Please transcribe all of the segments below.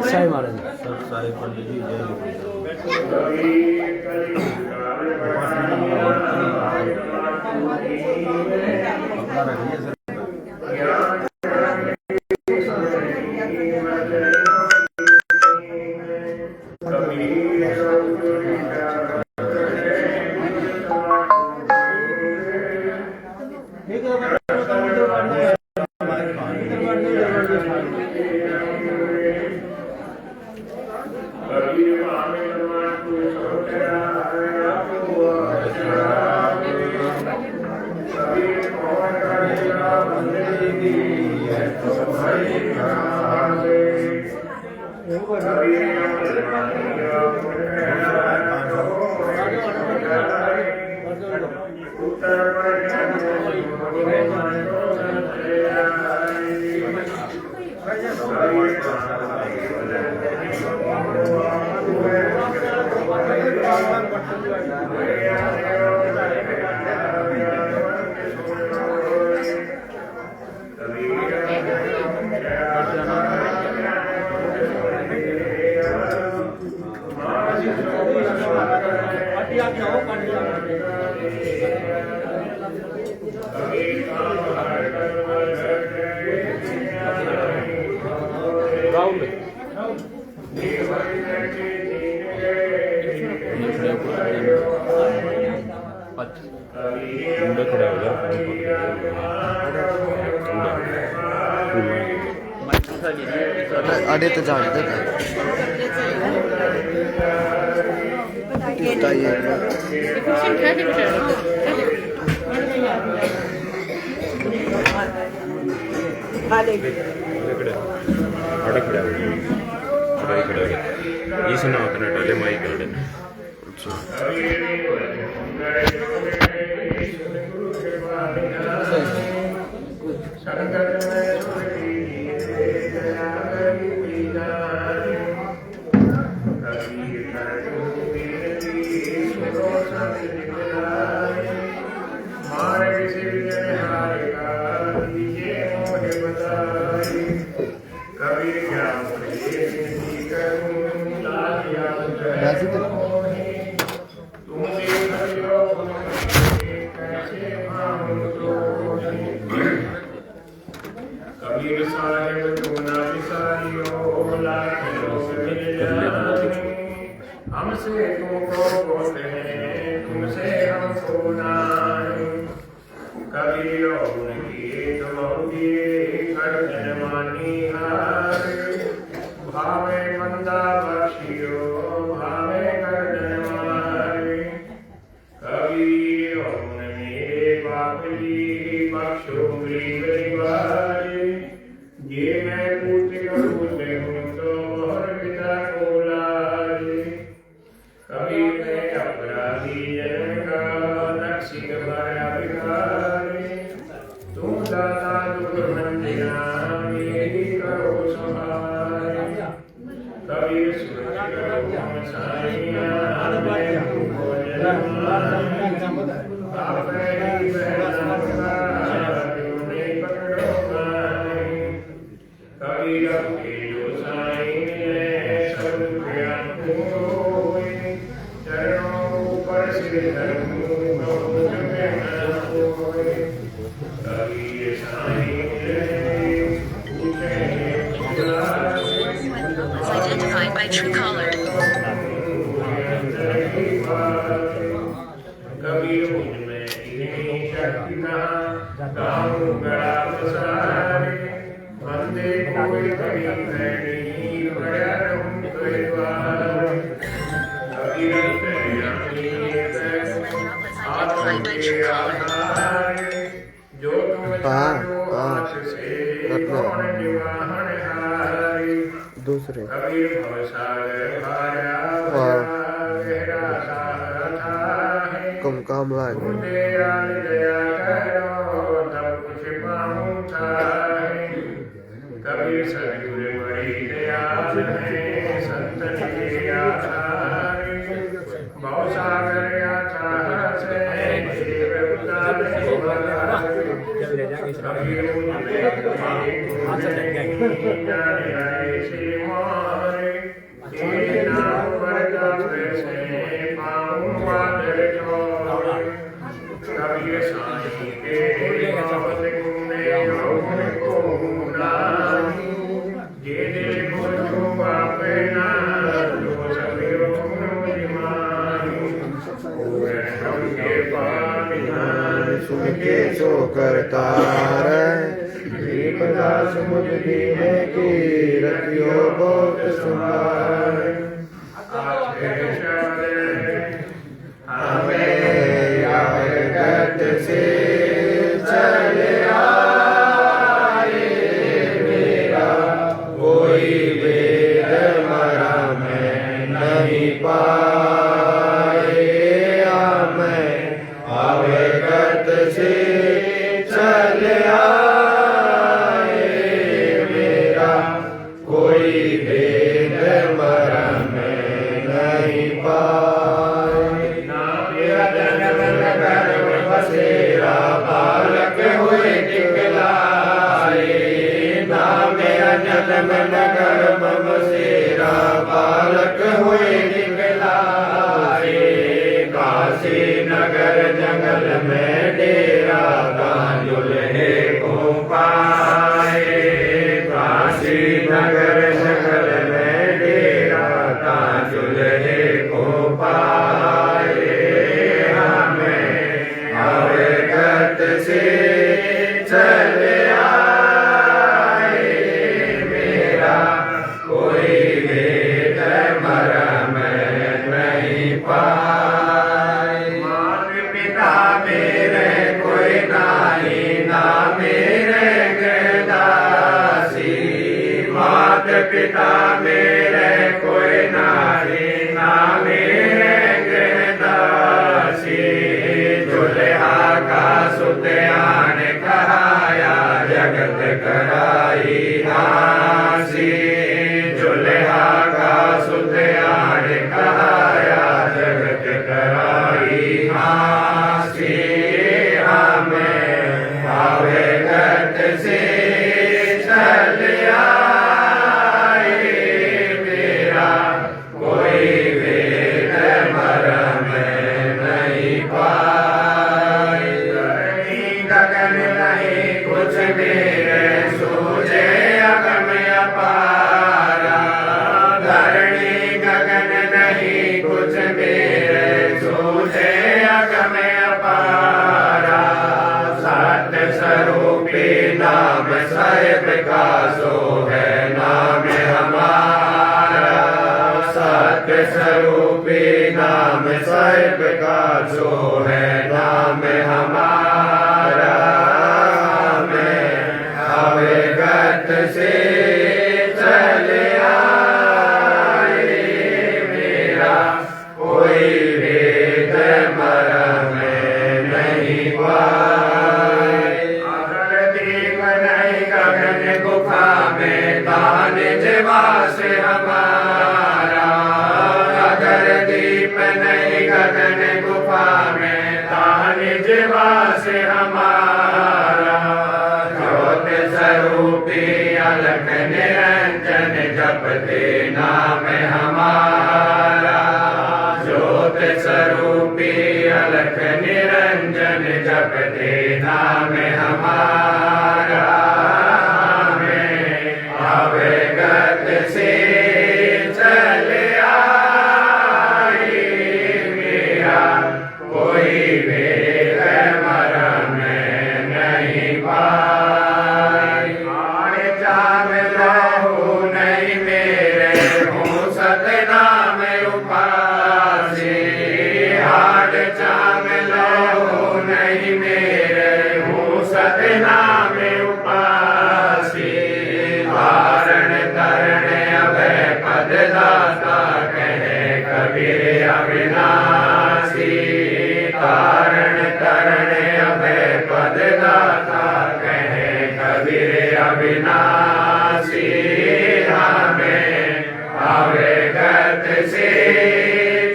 साई महाराज साई पंडित जी जय अरे तो जानते थे हमसे तुमको बोलते हैं तुमसे हमको नाई कभी उनकी तुम कर मानी हार भावे मंदा बख्शियो भावे कर मारे कभी उनमें बापली बख्शो गई बारे ये मैं पूछते हूँ तो और पिता को लाए कभी मैं अपराधी जन का नक्शिक भरा भिखारी तुम दाता दुख मंदिरा मेरी करो सहाय कभी सुरक्षित करो साइया मैं तुमको जन्माई अपने ही बहना तुमने पकड़ो माई कभी रखे जो साई ने सब ज्ञान होए चरणों ऊपर से धर्मों होए कभी Sai Was identified by Truecaller. कभी उनमें इतनी शक्ति कहाँ गाँव गड़ा पसारे बंदे कोई कभी नहीं बड़ा उनको कभी Identified by Truecaller. जो तुम जानो आस से कौन निवाहन हारे दूसरे कभी भवसागर हारा गहरा सहारा था हुक्म काम लागे। तेरा दया करो तब कुछ पाऊं थारे। कबीर सतगुरु बड़ी दयाल है संतन के आधारे। भव सागर अथाह से जीव उतारे बहारे। कबीर मुझे जाने आए श्री मोरे। तेरे नाम पर तप से पाऊं आदर जोरे। कबीर साईं के नाम गुणे को नाहि। जे जे बोलो अपना जो सभी गुण माहि। ओए हम के पानिहार सुन के सो करता रे। दास मुझ दीने की रखियो बहुत संभार। हमें यागत से चले आए मेरा कोई वेद मरा मैं नहीं पाए। हमें अवगत से चले आए मेरा कोई वेद मरम नहीं पाए। नाम जन्म गर्भ बसेरा बालक हुए दिखलाए। नाम जन्म गर्भ बसेरा बालक हुए दिखलाए। काशी नगर जंगल में डेरा गांजुल है को पाए। काशी नगर जंगल में डेरा गांजुल है को पाए। हमें अवगत से चले आए मेरा कोई वेद मरम नहीं पाए। मात पिता मेरे कोई नाही ना मेरे गृहदासी। मात पिता मेरे कोई नाही ना मेरे गृहदासी। दुल्हा का सुतयान कहाया जगत कराई हासी। दुल्हा का सुतयान कहाया जगत कराई हासी। हमें अवगत से चले आए मेरा कोई वेद मरम नहीं पाए। गगन नहीं कुछ मेरे सूझे अगम अपारा। धरणी गगन नहीं कुछ मेरे सूझे अगम अपारा। सत्य स्वरूपी नाम साहिब का सो है नाम हमारा। सत्य स्वरूपी नाम साहिब का सो है नाम हमारा। हमें अवगत से चले आए मेरा कोई वेद मरम नहीं पाए। अगर दीप नहीं गगन गुफा में दान निवास हमारा। अगर दीप नहीं गगन गुफा में दान निवास हमारा। ज्योत स्वरूपी अलख निरंजन जपते नाम हमारा। ज्योत स्वरूपी अलख निरंजन जपते नाम हमारा। हमें अवगत से चले आए मेरा कोई वेद मरम नहीं पाए। आड़ चाव लहू नहीं मेरे हूँ सतनाम उपासी। आड़ चाव लहू नहीं मेरे हूँ सतनाम उपासी। धारण तरण अभय पद दाता कहे कबीर अविनाशी। कारण करण अभय पद दाता कहे कबीर अविनाशी हमें अवगत से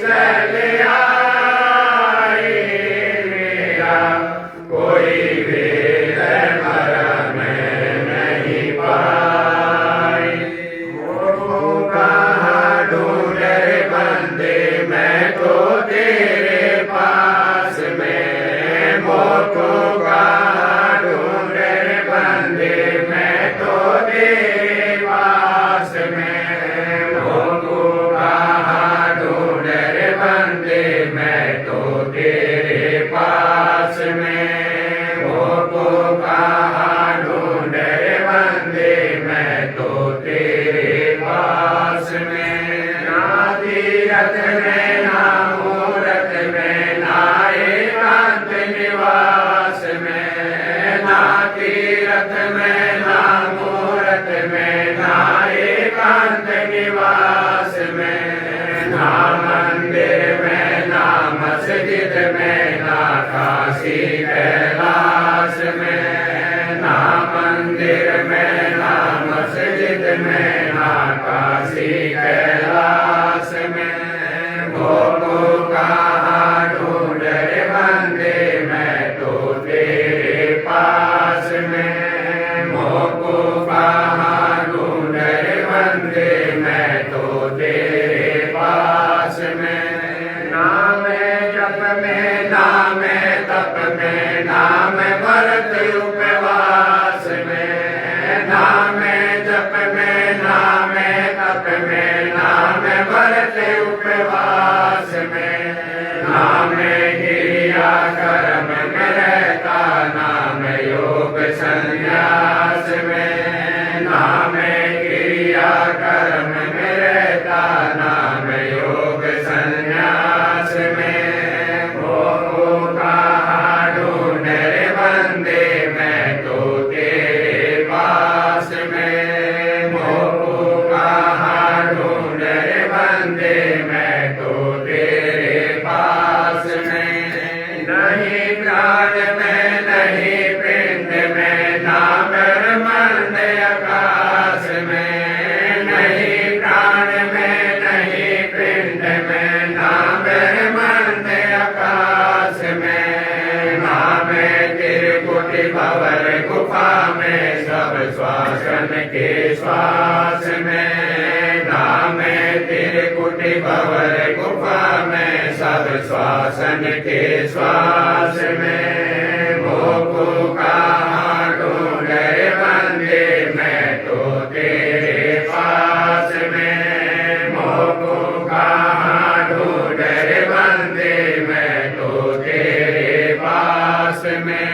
चल आए मेरा कोई वेद मरम नहीं पाए मोह कहाँ ढूंढे बंदे मैं तो तेरे पास में मोह को कहाँ ढूंढे बंदे मैं तो तेरे पास में मोह को कहाँ ढूंढे बंदे मैं तो तेरे पास में मोह को कहाँ ढूंढे बंदे मैं तो तेरे पास में ना तीरथ में ना मूरत में ना एकांत निवास में ना तीरथ में ना मूरत में ना एकांत निवास में ना मंदिर में ना मस्जिद में ना काशी कैलाश में ना मंदिर में ना मस्जिद में ना काशी कैलाश में मोह कहाँ ढूंढे बंदे मैं तो तेरे पास में मोह कहाँ ढूंढे बंदे मैं तो तेरे पास में नाम जप में नाम तप में नाम व्रत उपवास में नाम जप में नाम तप में नाम व्रत उपवास में नाम क्रिया कर्म में रहता नाम योग संन्यास में नाम क्रिया कर्म में रहता नाम योग संन्यास में मोह कहाँ ढूंढे बंदे मैं तो तेरे पास में मोह कहाँ ढूंढे बंदे मैं तो तेरे पास में नहीं प्राण में नहीं पिंड में ना ब्रह्मांड आकाश में नहीं प्राण में नहीं पिंड में ना ब्रह्मांड आकाश में ना मैं त्रिकुटी भंवर गुफा में सब श्वासन के श्वास में ना मैं त्रिकुटी भंवर गुफा में सब श्वासन के श्वास में मोह कहाँ ढूंढे बंदे मैं तो तेरे पास में मोह कहाँ ढूंढे बंदे मैं तो तेरे पास में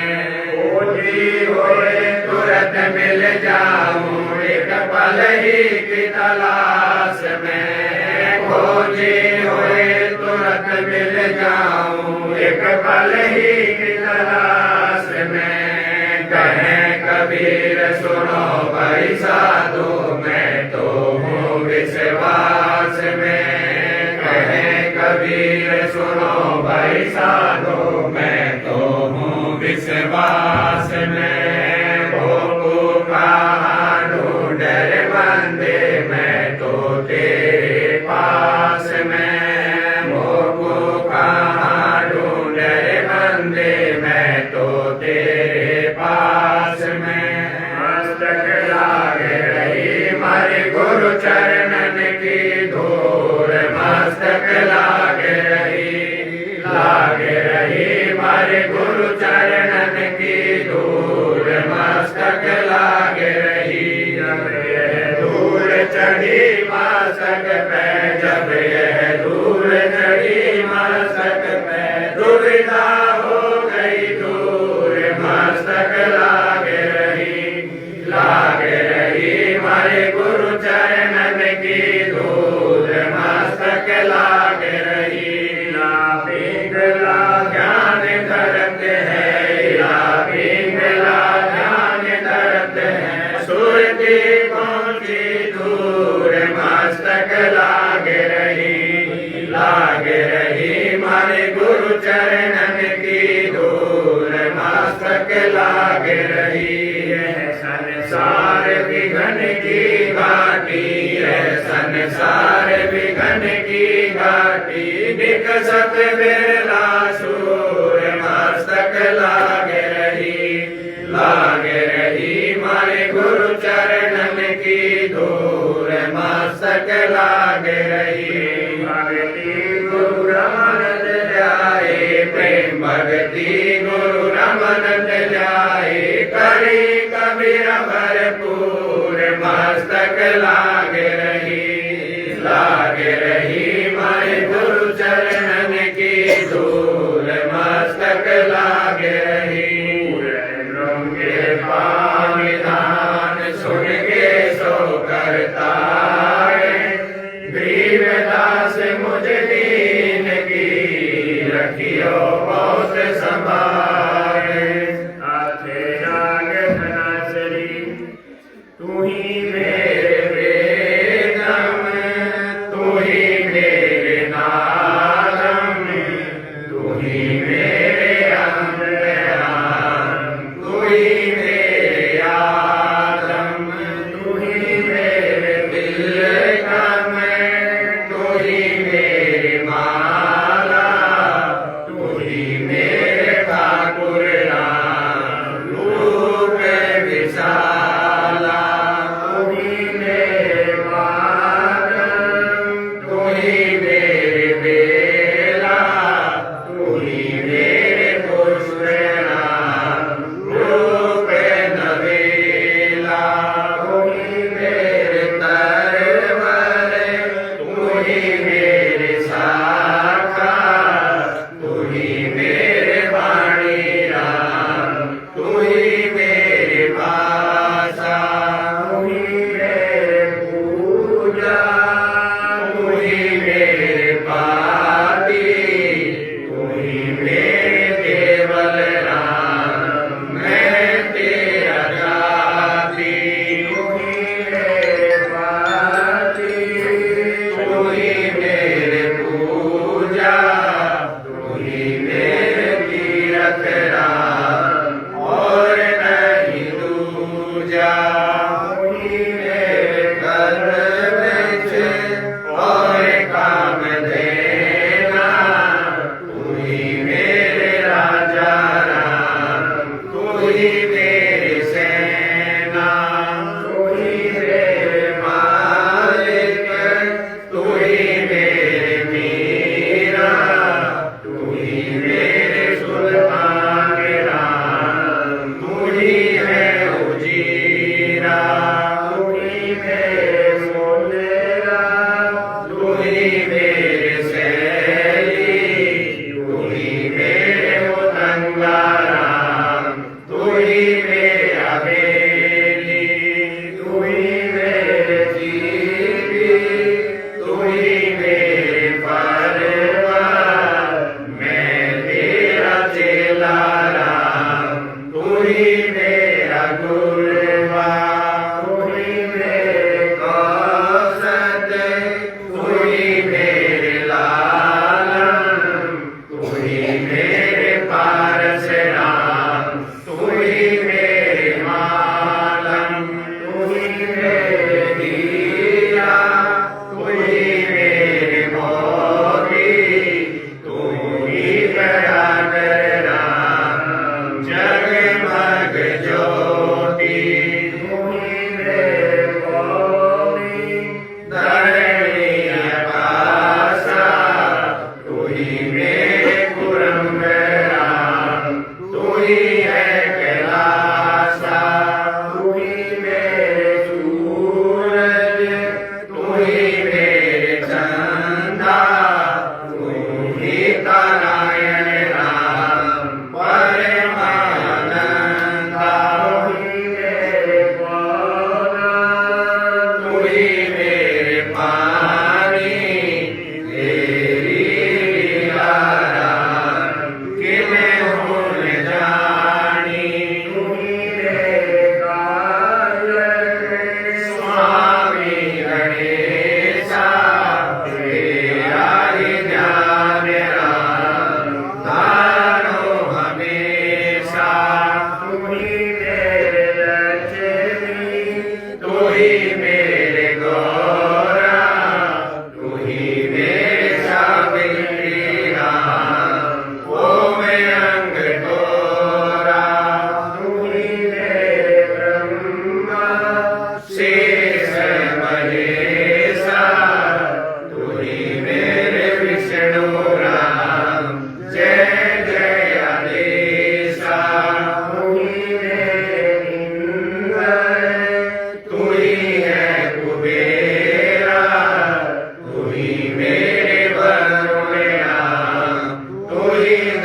खोजी होए तुरंत मिल जाऊं एक पल ही की तलाश में खोजी होए तुरंत मिल जाऊं एक पल ही की तलाश में कहें कबीर सुनो भाई साधु मैं तो हूँ विश्वास में कहें कबीर सुनो भाई साधु मैं तो हूँ विश्वास में भोग कहाँ ढूंढे बंदे मैं तो तेरे पास में भोग कहाँ ढूंढे बंदे मैं तो तेरे पास में मस्तक लागे रही मारे गुरु चरणन की धूल मस्तक लागे रही मारे गुरु चरणन की धूल मस्तक लागे रही जब यह धूल चढ़ी मस्तक पे जब यह धूल चढ़ी मस्तक पे दुविधा हो गई दूर मस्तक लागे रही मारे गुरु चरणन की धूल मस्तक लागे रही ना पिघला ज्ञान धरत है चरणन की धूल मस्तक लाग रही है। संसार विघन की घाटी है, संसार विघन की घाटी, विकसत बिरला सूर मस्तक लाग रही मारे गुरु चरणन की धूल मस्तक लाग रही। भक्ति गुरु रमन जाए, प्रेम भक्ति गुरु रमन जाए, करी कबीर भरपूर मस्तक लाग रही मारे गुरु चरणन की धूल मस्तक लाग रही। विधान सुन के सो करता है, गरीबदास मुझ दीन की रखियो बहुत संभाले। आथे जाग धनासरी तू ही मेरे वेदम, तू ही मेरे नादम, तू ही मेरे अंतर्याम, तू ही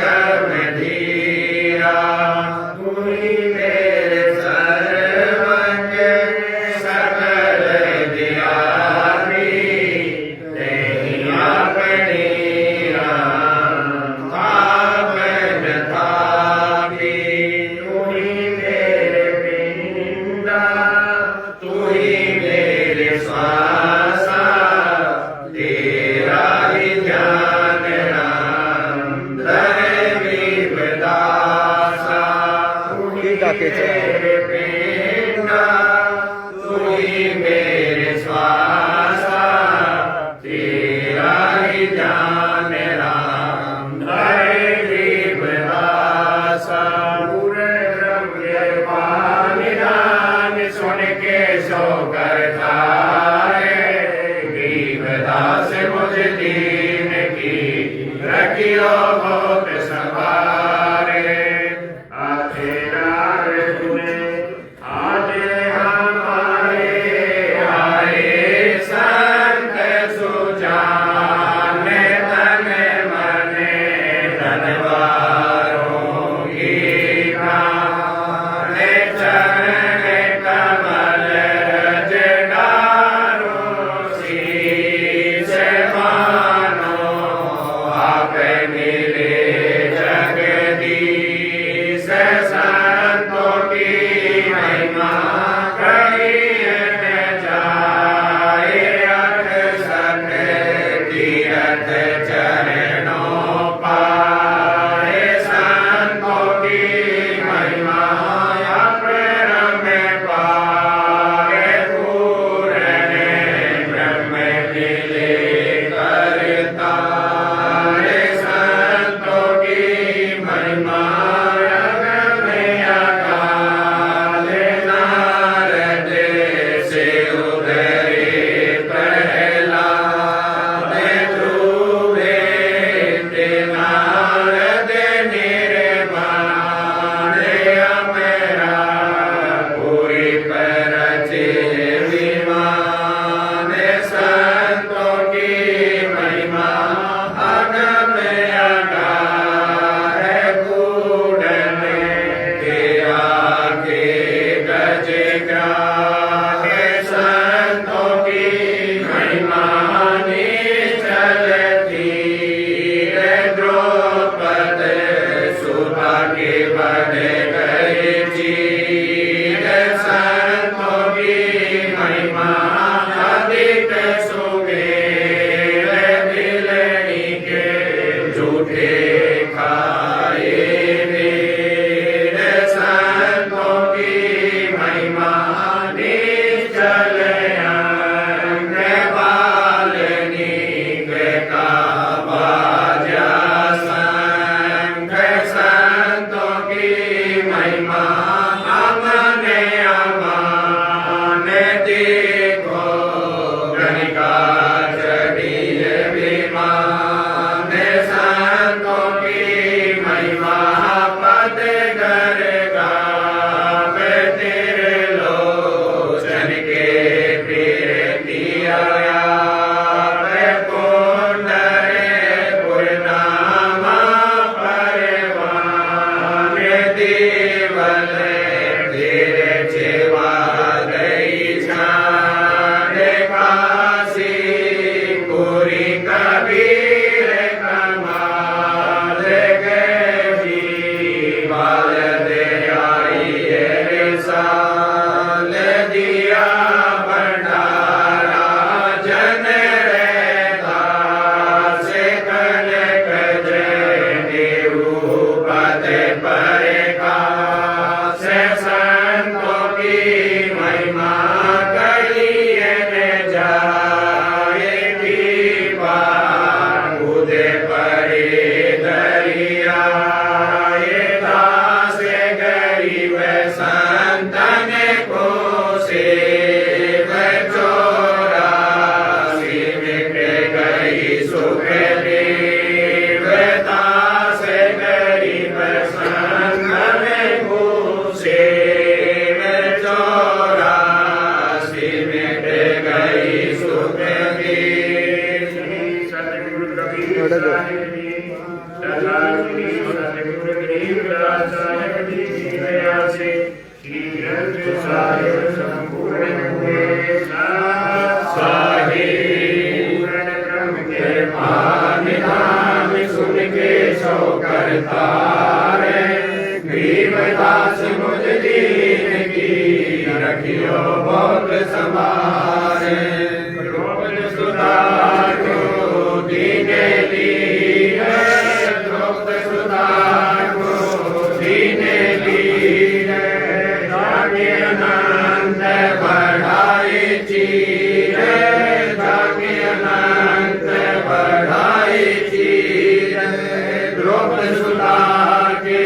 गमधीरा तू ही मेरे सर्वज्ञ सकल दियारी तेरी अपनी थापन थापी तू ही मेरे पिंडा तू ही मेरे श्वासा तेरा ही ध्यान राम धर्मी विदासा तू ही मेरे पिंडा तू ही मेरे श्वासा तेरा ही ध्यान राम धर्मी विदासा पूरे ब्रह्म पानिदान सुन के सो करता दास मुझ दीन की रखियो भोग सवारे आखिरार तुने आज हमारे आए संत सुजान तन मन धनवारों की प्राण चरण कमल रज डारो शीश मानो आप मिले जगदीश संतों की महिमा कहिए न जाए अठ सठ तीरथ चरणों पाए संतों की महिमा अपरम पाए पूर्ण ब्रह्म मिले करता संतों की महिमा अगम अकाल नारद से उधरे प्रहलाद ध्रुवे नारद निर्वाण अमरा पूरी परचे विमान संतों की महिमा अगम अगार गूढ़ तेरा के गज ग्राह संतों की महिमा निश्चल थी द्रौपद सुधा के बन गए चीर संतों की महिमा अधिक सुमेर दिलनी के झूठे खाए वीर संतों की महिमा निश्चल अंग बालनी का बाजा संग संतों की महिमा अमन अमान देखो गणिका चढ़ी विमान संतों की महिमा पद गर गावे तेरे लोचन के प्रीति आया कुंडरे पूर्णामा परवान देवल तेरे सेवा गई छान काशी पूरी कबीर कमाल गई बाल दे आई साल दिया भंडारा जन रहता से कनक जय देव पद पर का से संतों की महिमा कहिए न जाए कृपा उदय परे दरिया दास गरीब संतन को सेव चोरा मिट गई सुख देव दास गरीब संतन को सेव चोरा मिट गई सुख देव सतगुरु कबीर साहिब जी सतगुरु गरीबदास साहिब जी की दया से श्री ग्रंथ साहिब संपूर्ण हुए साहिब पूर्ण ब्रह्म के मान नाम सुन के सो करता रे गरीबदास मुझ दीन की रखियो बहुत संभारे द्रौपद सुधा को दीने ली द्रौपद सुधा को दीने ली जाके अनंत बढ़ाए चीर जाके अनंत बढ़ाए चीर द्रौपद सुधा के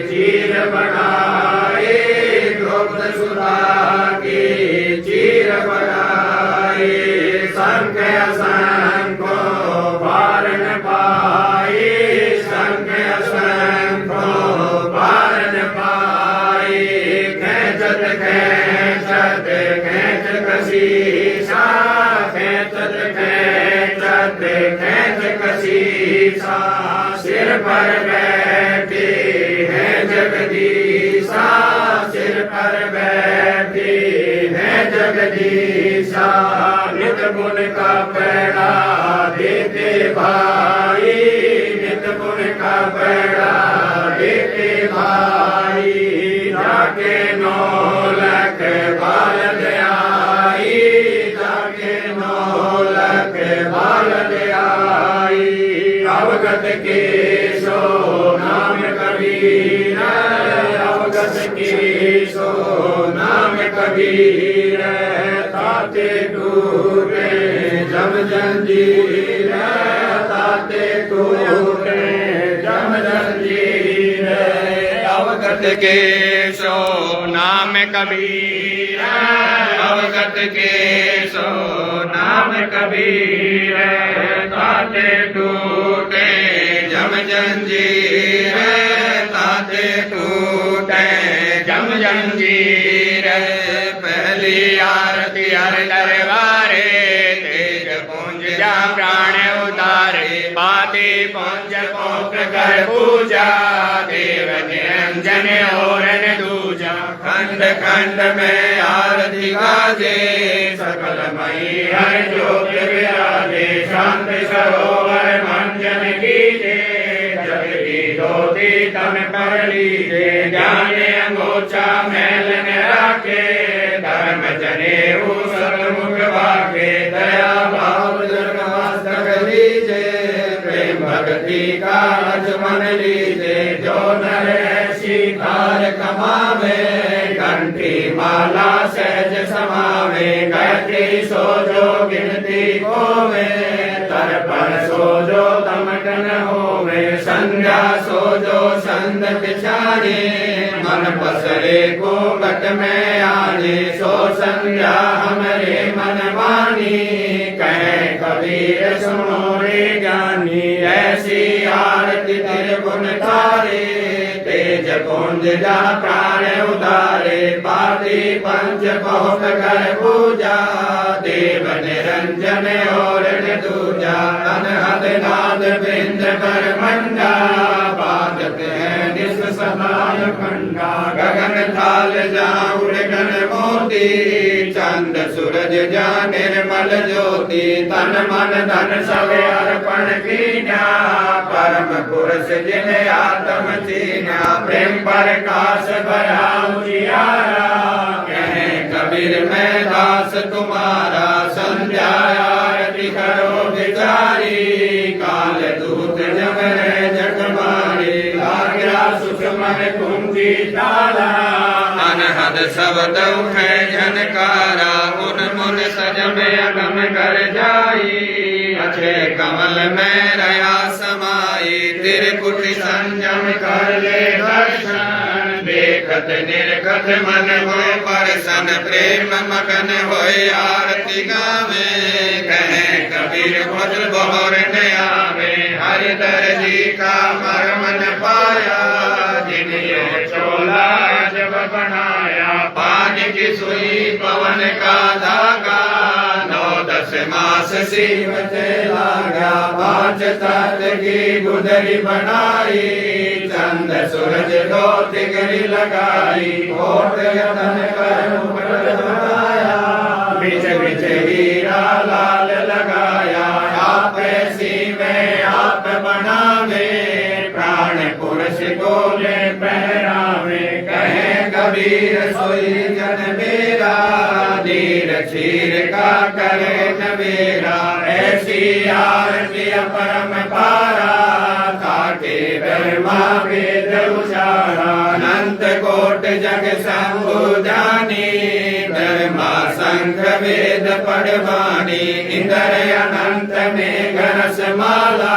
चीर बनाए द्रौपद सुधा के चीर बनाए संग असंको पार न पाए संग असंको पार न पाए खेचत खेचत खेच कसीसा खेचत खेचत खेच कसीसा सिर पर बैठे हैं जगदीशा सिर पर बैठे हैं जगदीशा नित गुण का पैड़ा देते भाई नित गुण का पैड़ा देते भाई जाके नौलख बालद आई जाके नौलख बालद आई अवगत के सो नाम कबीर अवगत के सो नाम कबीर ताते टूटे जम जंजीर ताते टूटे जम जंजीर अवगत के सो नाम कबीर अवगत के सो नाम कबीर ताते टूटे जम जंजीर ताते टूटे जम जंजीर पहली आरती हर दरबारे तेज पुंज जा प्राण उतारे पाती पुंज पोख कर पूजा देव निरंजन और दूजा खंड खंड में आरती गाजे सकल मई हर ज्योत विराजे शांत सरोवर मंजन कीजे जग की ज्योति तन पर लीजे ज्ञान अंगोचा मैल न राखे धर्म जने सब मुख वाके दया भाव मस्तक लीजे प्रेम भक्ति का मन लीजे जो नर ऐसी कार कमावे कंठी माला सहज समावे गायत्री सो जो गिनती होवे तर्पण सो जो तमकन होवे संध्या सो जो संत पिछाड़े मन पसरे को घट में आने सो संध्या हमरे मन मानी कहे कबीर सुनो रे ज्ञानी ऐसी आरती त्रिगुण तारे तेज पुंज जा प्राण उतारे पाती पंच बहुत कर पूजा देव निरंजन और दूजा अनहद नाद बिंद पर मंडा बाधत है निस समाय खंडा गगन थाल जा उड़गन मोती चंद सूरज जा निर्मल ज्योति तन मन धन सब अर्पण कीना परम पुरुष जिन आत्म चीना प्रेम प्रकाश भरा उजियारा कहे कबीर मैं दास तुम्हारा संध्या आरती करो बिचारी काल दूत जब जग मारी लाग्या सुषमन कुंजी ताला अनहद शब्द है झनकारा मुन मुन सज में अगम कर जाई अच्छे कमल में रया समाई त्रिकुटी संजम कर ले दर्शन देखत निर्खत मन होए परसन प्रेम मगन होए आरती गावे कहे कबीर खोज बोहर न आवे हरि दर्जी का मर्म न पाया जिन्हें चोला जब बनाया पानी की सुई पवन का धागा 9-10 मास सीमत लागा 5 तात की गुदरी बनाई चंद सूरज दो तिगरी लगाई, कोट यतन कर मुकुट लगाया, बिच बिच हीरा लाल लगाया, आप सी में आप बनावे, प्राण पुरुष को ले पहरावे, कहे कबीर सोई जन मेरा, नीर क्षीर का करे नवेरा, ऐसी आरती परम पारा, काटे ब्रह्मा वेद उचारा, अनंत कोट जग शंभु जानी, ब्रह्मा शंख वेद पढ़वानी, इंद्र अनंत में गरस माला,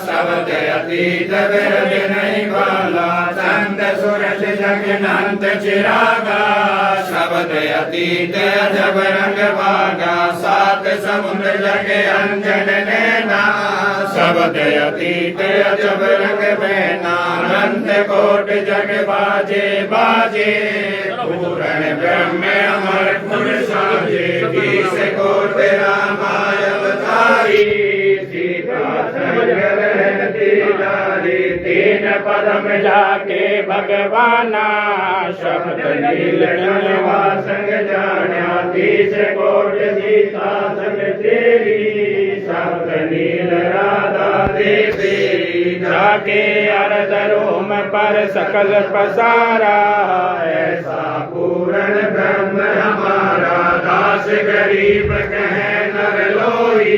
शब्द अतीत विरज नहीं वाला, चंद सूरज जग अनंत चिरागा, शब्द अतीत जब रंग भागा, सात समुद्र जग अंजन नैना, शब्द अतीत जब रंग बहना, अनंत कोट जग बाजे बाजे, पूर्ण ब्रह्म अमर गुण साजे, 20 कोट रामाय अवतारी, सीता संग रहती नारी, 3 पदम जाके भगवाना, शब्द नीलकंठवा संग जाना, 30 कोट सीता संग तेरी, शब्द नील राधा देवी, जाके अर्ध रोम पर सकल पसारा, ऐसा पूर्ण ब्रह्म हमारा, दास गरीब कहे नर लोई,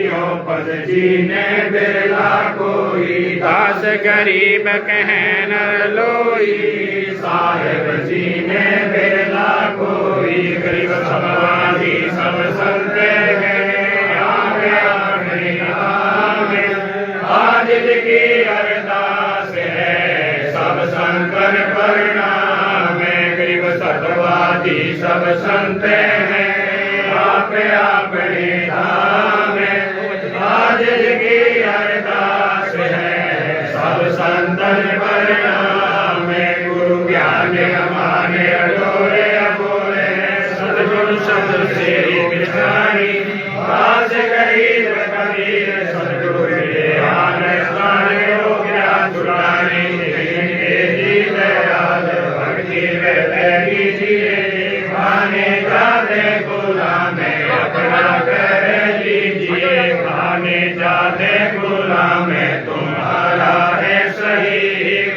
यो पद जीने बिरला कोई, दास गरीब कहे नर लोई, साहेब जीने बिरला कोई, गरीब समाधि सब संत है, आज की अरदास है, सब संकर प्रणाम, गरीब सतवादी सब संत हैं, आप अपने धाम, आज की अरदास है, सब संतन प्रणाम, गुरु ज्ञान हमारे अडोले अबोले, सदगुरु शब्द से बिछाई, दास गरीब कबीर सदगुरु भक्ति खाने जाते गुलाम अपना कर लीजिए, खाने जाते गुलाम तुम्हारा है सही,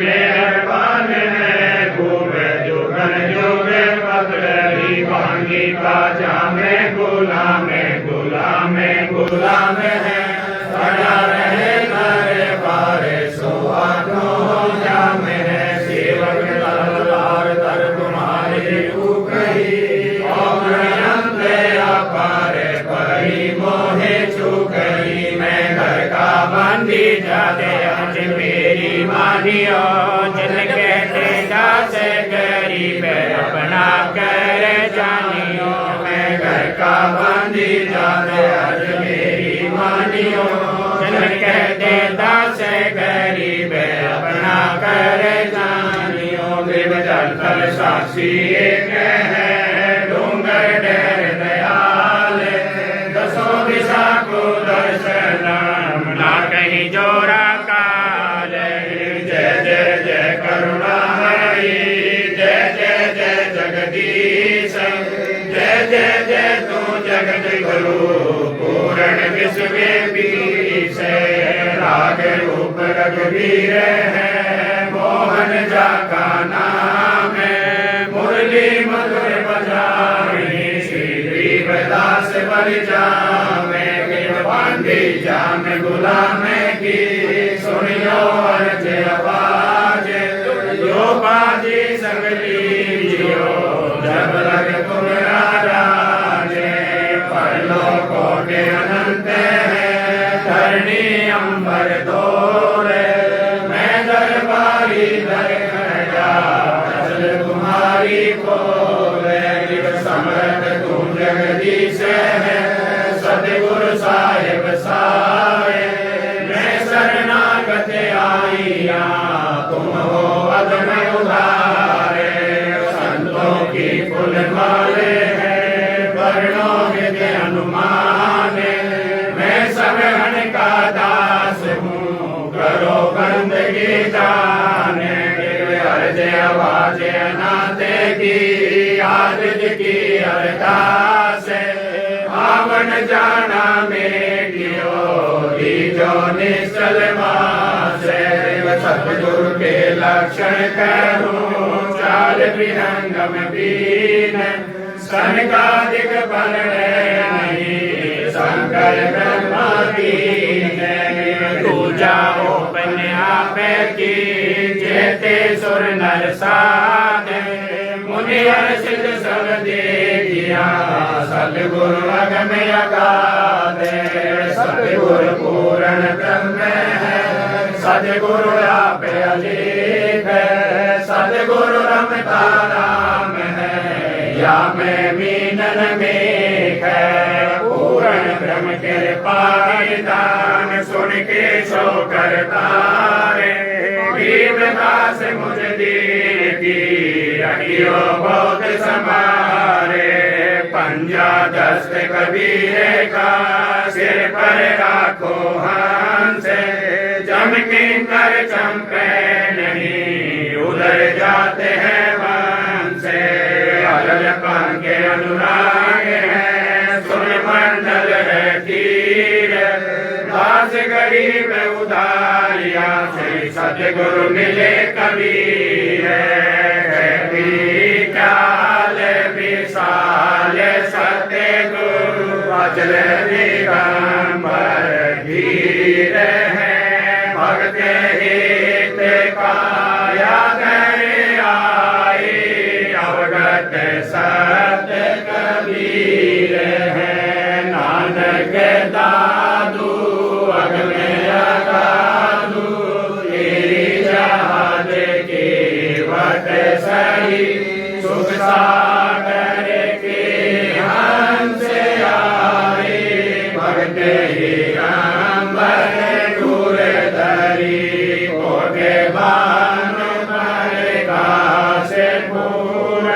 मेहरबान है खूब जुगन जुगे पकड़ी, भांगी का जामे गुलाम गुलाम गुलाम है, खड़ा रहे तारे बारे सुहानो जाम है, सेवक तलवार तर तुम्हारे ऊपरी, और अंते अपारे परी मोहे चुकरी, मैं घर का बंदी जाते आज मेरी मानियो, जिन कहते दास गरीब अपना कर जानियो, मैं घर का बंदी जाते आज मेरी मानियो, जिन कहते दास गरीब अपना कर जानियो, देव जल तल साक्षी एक है, डूंगर डेर दयाल, 10 दिशा को दर्शन, ना कहीं जोरा काल, जय जय जय करुणा हरि, जय जय जय जगदीश, जय जय जय तू जगत गुरु, पूर्ण विश्व बीस, राग रूप रघुवीर है, मोहन जा का नाम है, मुरली मधुर बजाई, श्री गरीबदास बल जामे, बांधी जाम गुलाम की, सुनियो अर्ज आवाज, जो बाजी संग लीजियो, जब लग तुम राजे, परलो कोटि अनंत है, धरणी अंबर तोरे, मैं दरबारी दर खड़ा, असल तुम्हारी बोले, समर्थ तू जगदीश है, सतगुरु साहिब सारे, मैं शरणागत आईया, तुम हो अदम उधारे, संतों की फूल माले हैं, वर्णों में अनुमान, मैं सबहन का दास हूँ, करो बंदगी जाने, गरजे आवाज अनाते की आरज की अरदास आवन जाना मेटियो जो निश्चल मास सतगुरु के लक्षण करूं चाल विहंगम बीन सनकादिक बल नहीं शंकर ब्रह्मादीन तू जाओ आप की जेते सुर नर साध मुनि सिद्ध सब देखिया सतगुरु अगम अगाध सतगुरु पूर्ण ब्रह्म है सतगुरु आप अलेख सतगुरु रमता राम है या मैं मीनन मेघ पूर्ण ब्रह्म कृपा दान सुन के सो करतारे दास मुझ दीदी अगियो बहुत समारे पंजा दस्त कबीर का सिर पर राखो हंस जम किंकर चंपे नहीं उधर जाते हैं वंश अलग पान के अनुराग है सुर मंडल है तीर दास गरीब उदारिया से सतगुरु मिले कबीर काल विशाल सतगुरु अचल दिगंबर धीर है भक्त हित काया कर आए अवगत सत्य कबीर है नानक दादू अगमे अगादू तेरी जहाज के वट सही सुख सागर के हंस आए भक्त ही अंबर दूर धरी कोटे बान से पूर्ण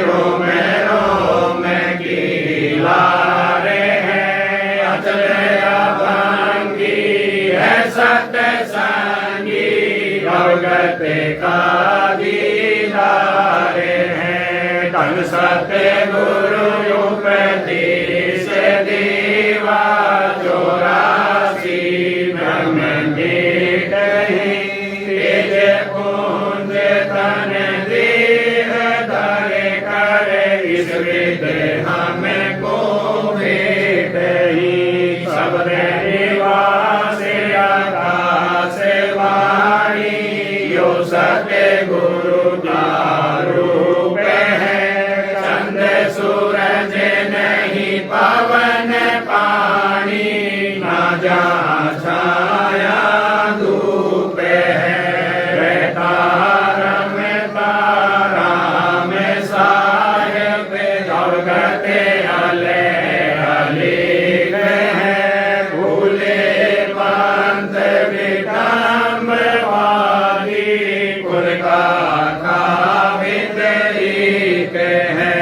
रोम रोम की लारे हैं अचल अभंगी है सत्संगी भगत का दीदारे हैं धन सत्य गुरु उपदेश देवा चौरासी ब्रह्म तेज पुंज तन देह धरे कर इस विद्य हमको भेट ही सब निवास आकाश वाणी यो सत्य गुरु रूप है चंद सूरज नहीं पवन पानी ना जहाँ छाया धूप है तारम ताराम साहेब अवगते अले अलीक है भूले पंथ विडम्बवादी कुल का खाविद एक है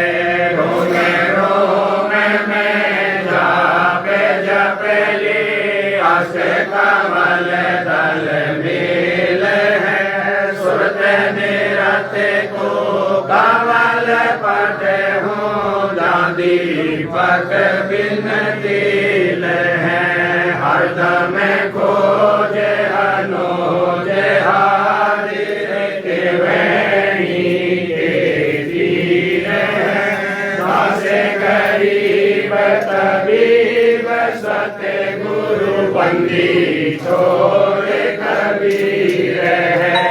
रोम रोम में जाप जप ले अष्ट कमल दल मेल है सुरत निरत को कमल पट हूँ दीपक बिन तिल है हरदम खोज अनुज हाजिर के वैणी के तीर है दास गरीब तबीब सत्य गुरु बंदी छोड़ कबीर है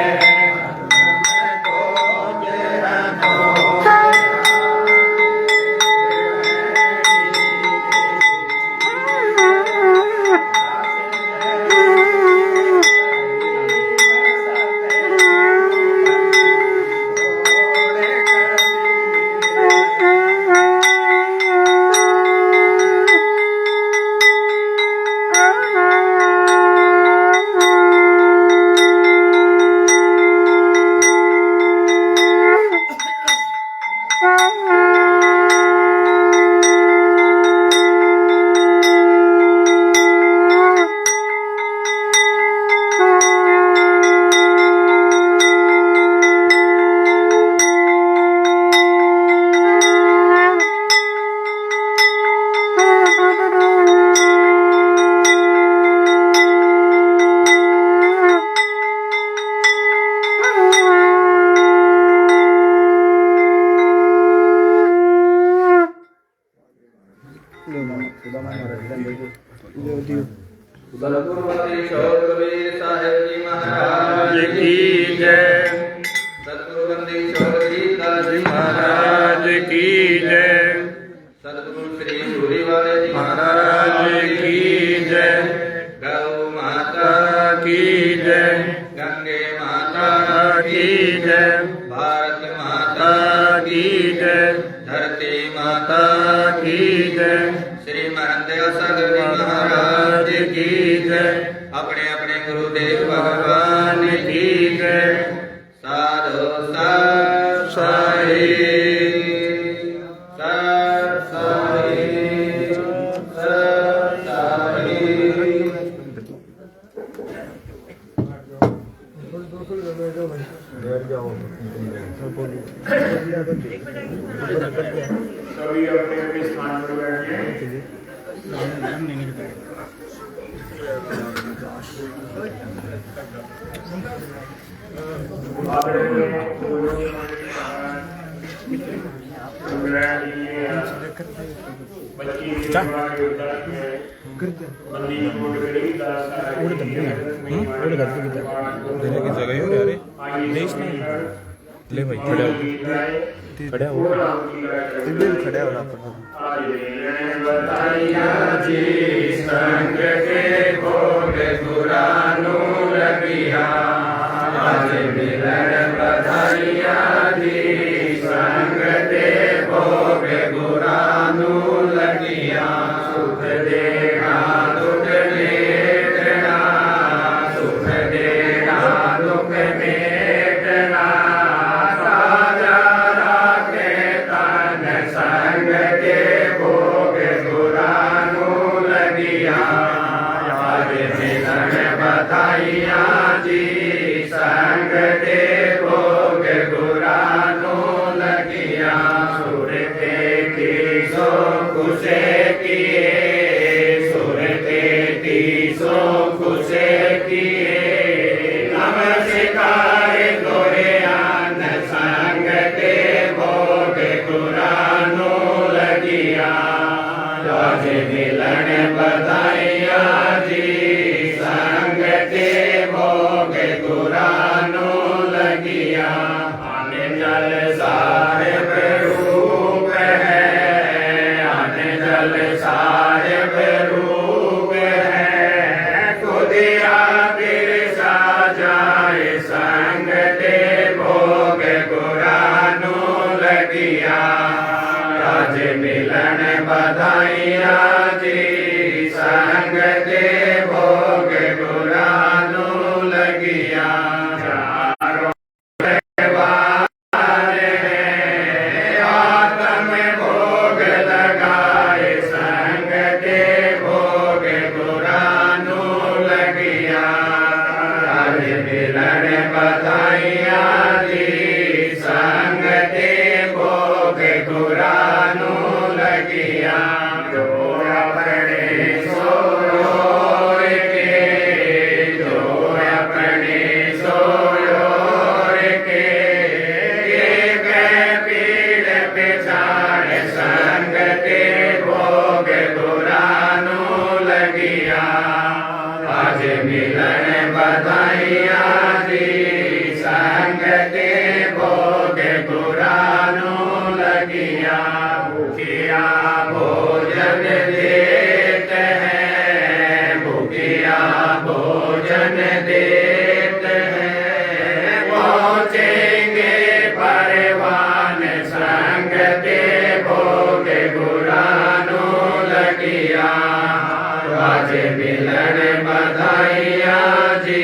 की जय। सतगुरु बंदी चौधरी दास जी महाराज की जय। सतगुरु श्री सूरी वाले जी महाराज की जय। गौ माता की जय। गंगे माता की जय। भारत माता की जय। धरती माता की जय। श्री महंत असगरी महाराज की जय। अपने अपने गुरुदेव भगवान की जय। साधु साध साई साध साई साध साई। सभी अपने अपने स्थान पर बैठे। ले भाई खड़े हो खड़े हो खड़े हो बताइया जी संग के भोग गुरानु लगिया। आज मिलन बधाइया जी संग के भोग गुरानु लगिया। सुख देगा दुख मेटना, सुख देगा दुख मेटना। साजा राखे तन संग के भोग गुरानु लगिया। आज मिलन बधाइया जी संग के भोग गुरानु लगिया। सुरते की सो खुशे किए, सुरते की सो खुशे किए। नमस्कार गोरियान संग के भोग गुरानु लगिया। आज मिलन बधाइया जी संग के भोग गुरानु लगिया। आने जल साहेब रूप है, आने जल साहेब रूप है। खुदिया बिरसा जाए संग के भोग गुरानु लगिया। आज मिलन बधाइया जी संग के भोग गुरानु लगिया। चारों वाले आत्म भोग लगाए संग के भोग गुरानु लगिया। आज मिलन बधाइया जी संग के भोग गुरानु लगिया। जो अपने सोयोर के, जो अपने सोयोर के। एक पीड़ पिछाड़ संग के भोग गुरानु लगिया। आज मिलन बधाइया जी संग के भोग गुरानु लगिया। भूखिया भोजन देते हैं, भूखिया भोजन देते हैं। पहुँचेंगे परवान संग के भोग गुरानु लगिया। आज मिलन बधाइया जी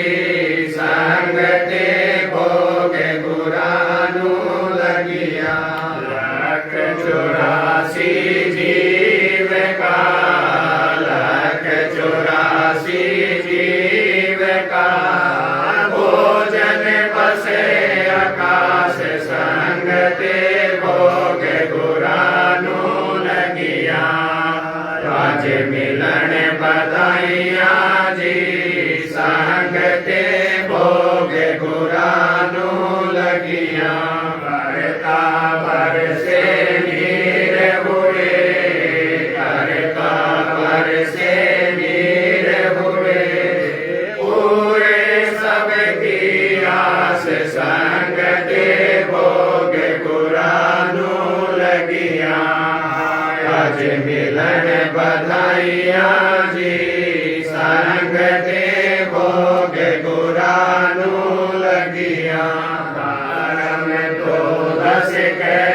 संग के भोग गुरानु लगिया। लख 84 जीव का, लख 84 जीव का। भोजन बसे आकाश संग के भोग गुरानु लगिया। आज मिलन बधाइया जी संग के भोग गुरानु लगिया। करता बरसे नीर हुए, करता बरसे नीर हुए। पूरे सब की संग ते भोग गुरानु लगिया आज मिलन बधाइया जी संग ते भोग गुरानु लगिया धर्म तो दस कह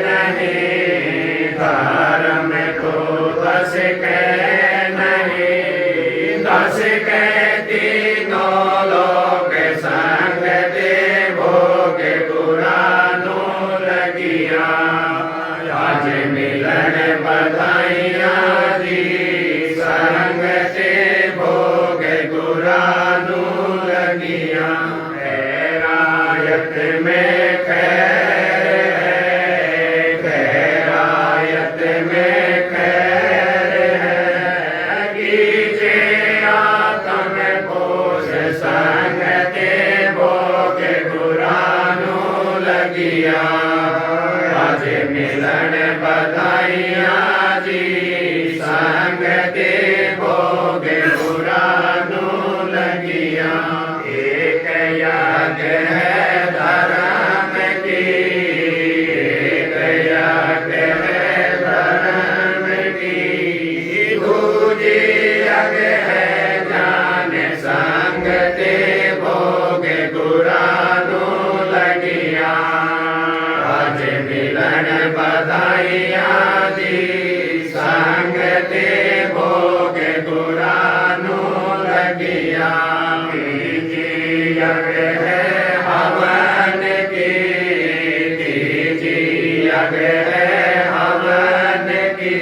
नहीं धर्म तो दस कह नहीं दस कह तीनों लोग संग ते भोग गुरानु लगिया आज मिलन बधाइया जी संग ते भोग गुरानु लगिया खैरायत में खैर है खैरायत में खैर है कीजे आत्म पोष संग ते भोग गुरानु लगिया आज मिलन बधाइया जी संग ते भोग गुरानु लगिया एक याग है धर्म की एक याग है धर्म की दूजी याग है ज्ञान संग ते भोग गुरानु लगिया आज मिलन बधाइया जी संग ते भोग गुरानु लगिया तीजी यज्ञ है हवन की तीजी यज्ञ है हवन की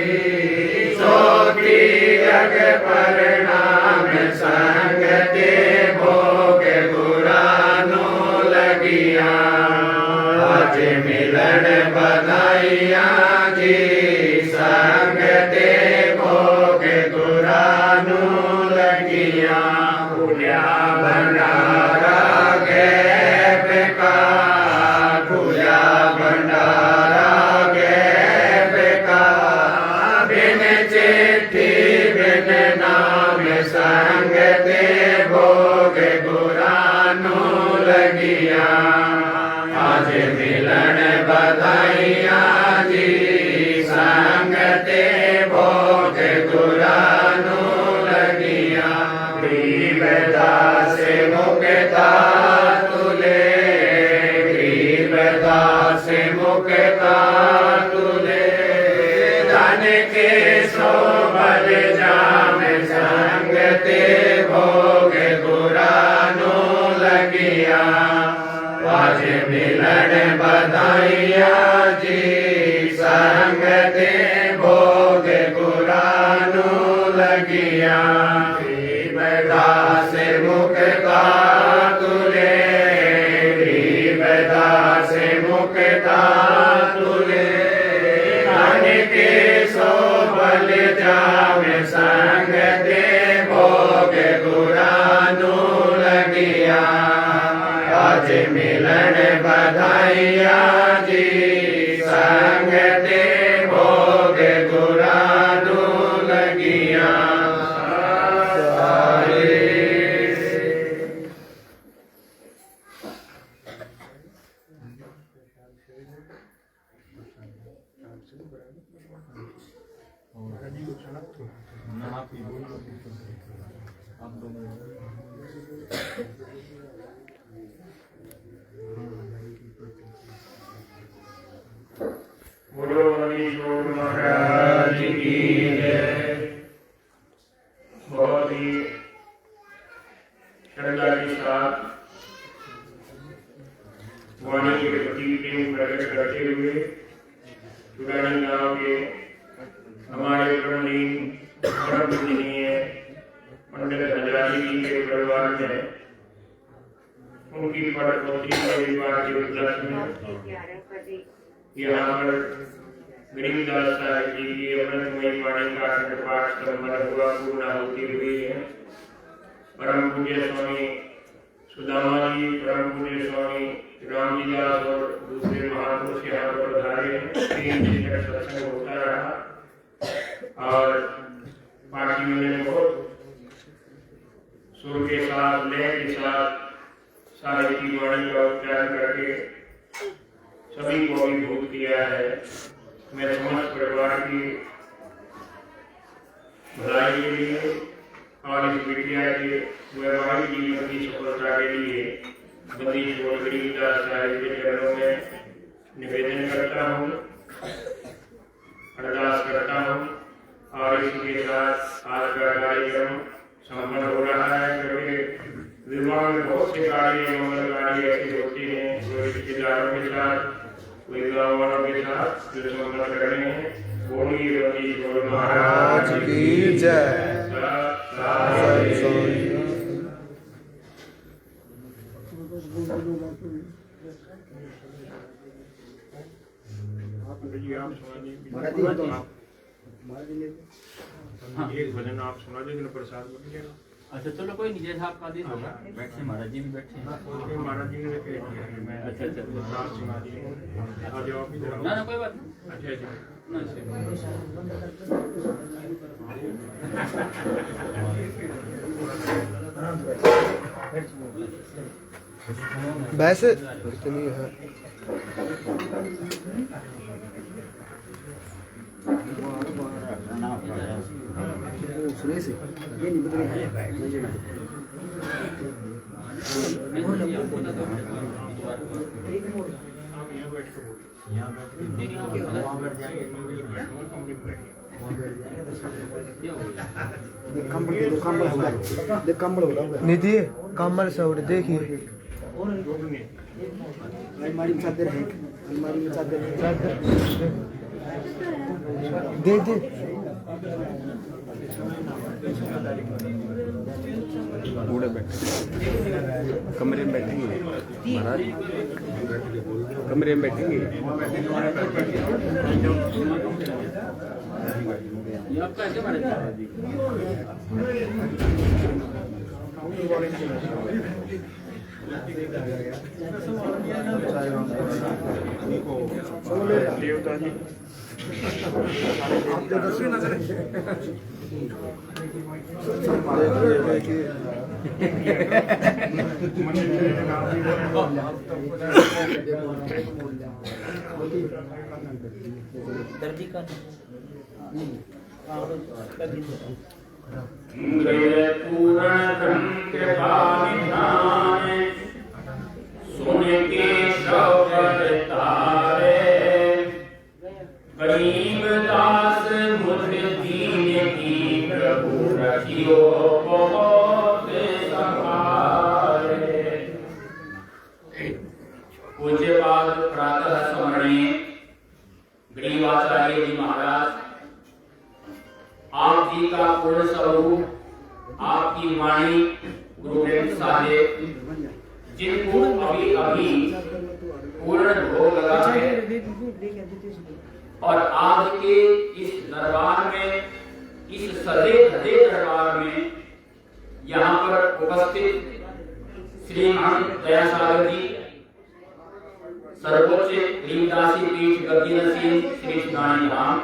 सोती यज्ञ परिणाम संग ते भोग गुरानु लगिया आज मिलन बधाइया जी संग ते भोग गुरानु लगिया भूलिया भंडारा गैब का भूलिया भंडारा गैब का बिन चिट्ठी बिन नाम संग ते भोग गुरानु लगिया आज मिलन बधाइया जी संग ते भोग गुरानु लगिया गरीबदास मुक्ता तुले गरीबदास मुक्ता तुले धन के सोबल जाम संग ते भोग गुरानु लगिया आज मिलन बधाइया जी संग ते भोग गुरानु लगिया गरीबदास मुक्ता तुले गरीबदास मुक्ता तुले धन के सोबल जाम संग ते भोग गुरानु लगिया आज मिलन बधाइया जी संग ते भोग गुरानु लगिया बोलो मनीषोर महाराज की जय। बहुत ही श्रद्धा के साथ वाणी के प्रति प्रेम प्रकट करते हुए चुड़ानी गांव के हमारे परम पूजनीय पंडित हजारी जी के परिवार में उनकी पड़पोती परिवार के उपलक्ष्य में यहाँ पर गरीबदास साहब जी की अमृतमयी वाणी का पाठ संपन्न हुआ, पूर्ण होती हुई है। परम पूज्य स्वामी सुदामा जी, परम पूज्य स्वामी रामलीदास और दूसरे महापुरुष यहाँ पर पधारे हैं। 3 दिन तक सत्संग होता रहा और पार्टियों ने बहुत सुर के साथ, लय के साथ सारी की वाणी का उच्चारण करके सभी को अभिभूत किया है। मैं समस्त परिवार की भलाई के लिए और इस बिटिया के वैवाहिक जीवन की सफलता के लिए बंदी छोड़ गरीबदास साहिब के चरणों में निवेदन करता हूँ, अरदास करता हूँ। और इसके साथ आज का कार्यक्रम संपन्न हो रहा है, क्योंकि विवाह में बहुत से कार्य मंगल कार्य ऐसे होते हैं जो रिश्तेदारों के साथ, कोई गाँव वालों के साथ जो संपन्न करने हैं। बोलिए बंदी छोड़ महाराज की जय। एक भजन आप सुना दीजिए, प्रसाद बन गया। अच्छा चलो कोई नहीं, जैसा आपका आदेश होगा। बैठे महाराज जी भी बैठे हैं। महाराज जी ने कह दिया है, मैं अच्छा आप सुना दिए। और जवाब भी जरा। ना कोई बात नहीं। अच्छा जी। वैसे इतनी है। निधि कमर से उठ देखिए। अलमारी में चादर है, अलमारी में चादर दे दे। बूढ़े बैठे कमरे में बैठेंगे महाराज, कमरे में बैठेंगे। ये आपका है क्या महाराज जी? देवता जी दर्दी का सुन के शौकत तारे, गरीब दास मुझ दीन की प्रभु रखियो बहुत सहारे। पूज्यपाद प्रातः स्मरणीय गरीबाचार्य जी महाराज, आप जी का पूर्ण स्वरूप, आपकी वाणी गुरुदेव साहेब, जिनको अभी अभी पूर्ण भोग लगा है और आज के इस दरबार में, इस सदे धदे दरबार में यहाँ पर उपस्थित श्री महंत दयासागर जी, सर्वोच्च गरीबदासी पीठ गद्दी नसीब श्री चुनानी धाम,